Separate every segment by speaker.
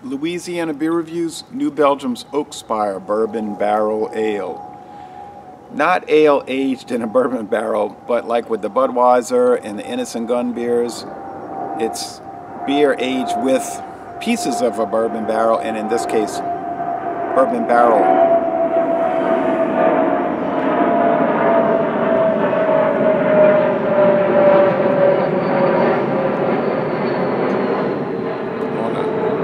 Speaker 1: Louisiana Beer Reviews, New Belgium's Oakspire Bourbon Barrel Ale. Not ale aged in a bourbon barrel, but like with the Budweiser and the Innocent Gun beers, it's beer aged with pieces of a bourbon barrel, and in this case, bourbon barrel.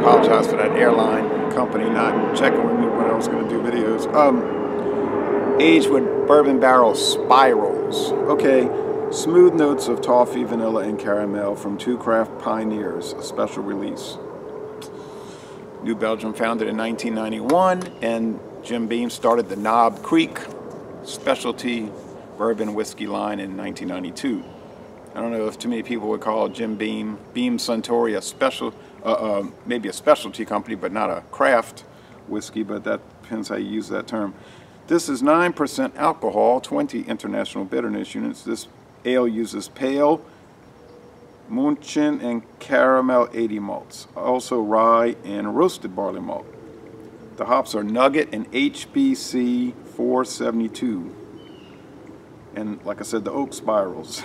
Speaker 1: Apologize for that airline company not checking with me when I was going to do videos. Aged with bourbon barrel spirals. Okay, smooth notes of toffee, vanilla, and caramel from two craft pioneers. A special release. New Belgium, founded in 1991, and Jim Beam started the Knob Creek specialty bourbon whiskey line in 1992. I don't know if too many people would call Jim Beam Suntory a special. Maybe a specialty company, but not a craft whiskey, but that depends how you use that term. This is 9% alcohol, 20 international bitterness units. This ale uses pale, Munchen, and caramel 80 malts, also rye and roasted barley malt. The hops are Nugget and HBC 472. And like I said, the oak spirals.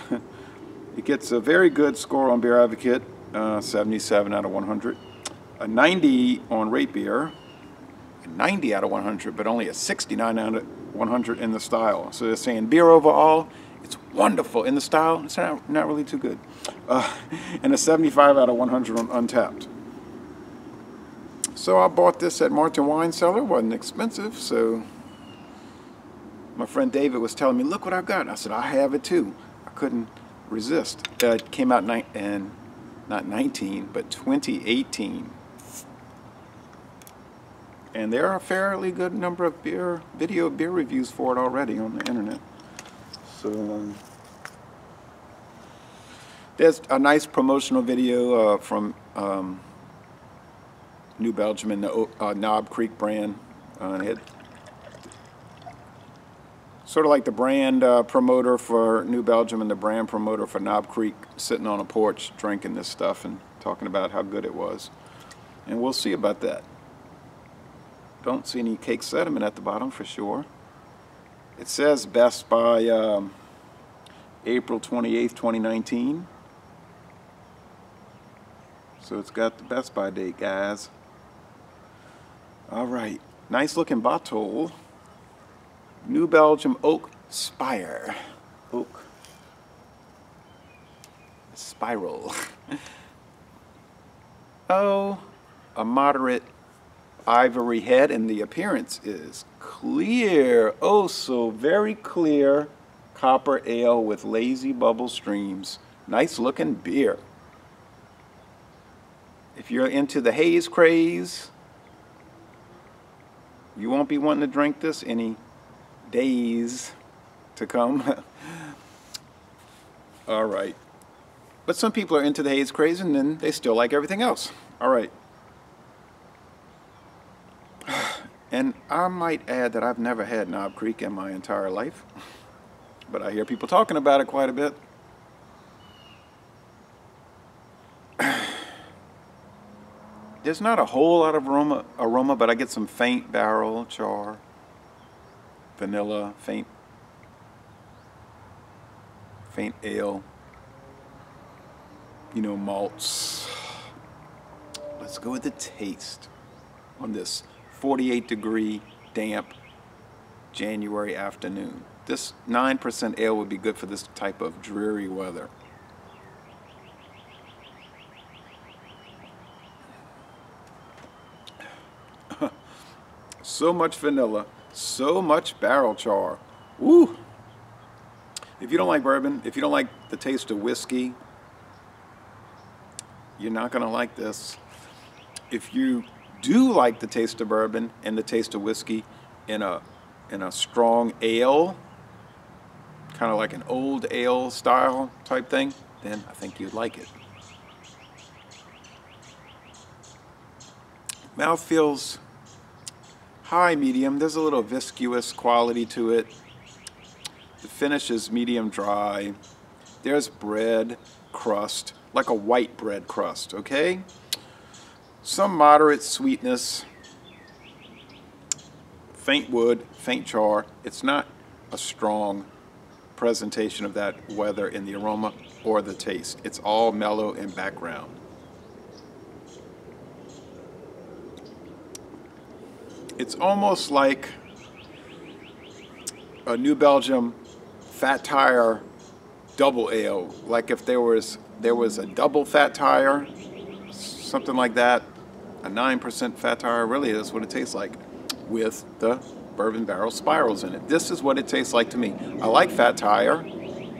Speaker 1: It gets a very good score on Beer Advocate. 77 out of 100, a 90 on Rate Beer, a 90 out of 100, but only a 69 out of 100 in the style. So they're saying beer overall, it's wonderful. In the style, it's not really too good. And a 75 out of 100 on Untapped. So I bought this at Martin Wine Cellar. Wasn't expensive, so my friend David was telling me, look what I've got. I said, I have it too. I couldn't resist. It came out not 19, but 2018. And there are a fairly good number of video beer reviews for it already on the internet. So there's a nice promotional video from New Belgium and the Knob Creek brand. Sort of like the brand promoter for New Belgium and the brand promoter for Knob Creek, sitting on a porch drinking this stuff and talking about how good it was. And we'll see about that. Don't see any cake sediment at the bottom for sure. It says best by April 28th, 2019. So it's got the best by date, guys. All right, nice looking bottle. New Belgium Oakspire. Oak Spiral. Oh, a moderate ivory head, and the appearance is clear. Oh, so very clear copper ale with lazy bubble streams. Nice looking beer. If you're into the haze craze, you won't be wanting to drink this any days to come. All right, but some people are into the haze craze and then they still like everything else. All right, and I might add that I've never had Knob Creek in my entire life, but I hear people talking about it quite a bit. There's not a whole lot of aroma, but I get some faint barrel, char, vanilla, faint ale, you know, malts. Let's go with the taste on this 48-degree damp January afternoon. This 9% ale would be good for this type of dreary weather. So much vanilla, so much barrel char. Woo! If you don't like bourbon, if you don't like the taste of whiskey, you're not going to like this. If you do like the taste of bourbon and the taste of whiskey in a strong ale, kind of like an old ale style type thing, then I think you'd like it. Mouth feels high medium. There's a little viscous quality to it. The finish is medium dry. There's bread crust, like a white bread crust, okay? some moderate sweetness, faint wood, faint char. It's not a strong presentation of that, whether in the aroma or the taste. It's all mellow in background. It's almost like a New Belgium Fat Tire double ale. Like if there was a double Fat Tire, something like that, a 9% Fat Tire, really is what it tastes like, with the bourbon barrel spirals in it. This is what it tastes like to me. I like Fat Tire.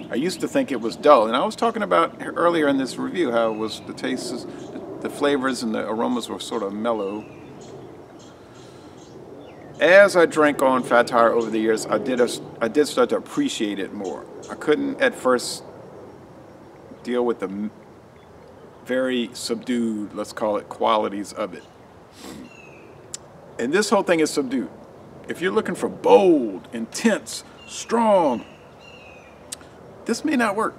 Speaker 1: I used to think it was dull, and I was talking about earlier in this review how it was the tastes, the flavors and the aromas were sort of mellow. As I drank on Fat Tire over the years, I did start to appreciate it more. I couldn't at first deal with the very subdued, let's call it, qualities of it. And this whole thing is subdued. If you're looking for bold, intense, strong, this may not work.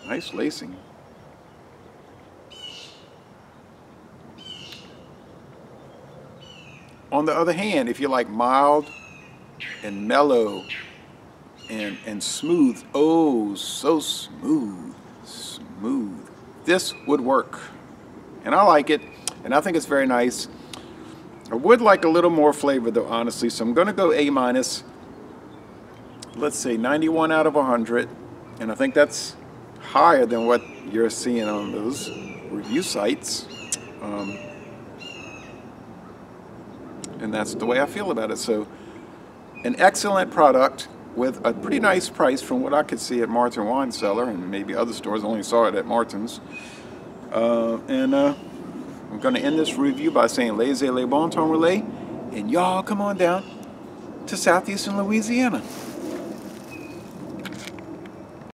Speaker 1: Nice lacing. On the other hand, if you like mild and mellow and smooth, oh, so smooth, this would work. And I like it, and I think it's very nice. I would like a little more flavor though, honestly, so I'm gonna go A-. Let's say 91 out of 100, and I think that's higher than what you're seeing on those review sites. And that's the way I feel about it. So, an excellent product with a pretty nice price from what I could see at Martin Wine Cellar and maybe other stores. I only saw it at Martin's. I'm going to end this review by saying laissez les bon temps relais, and y'all come on down to southeastern Louisiana.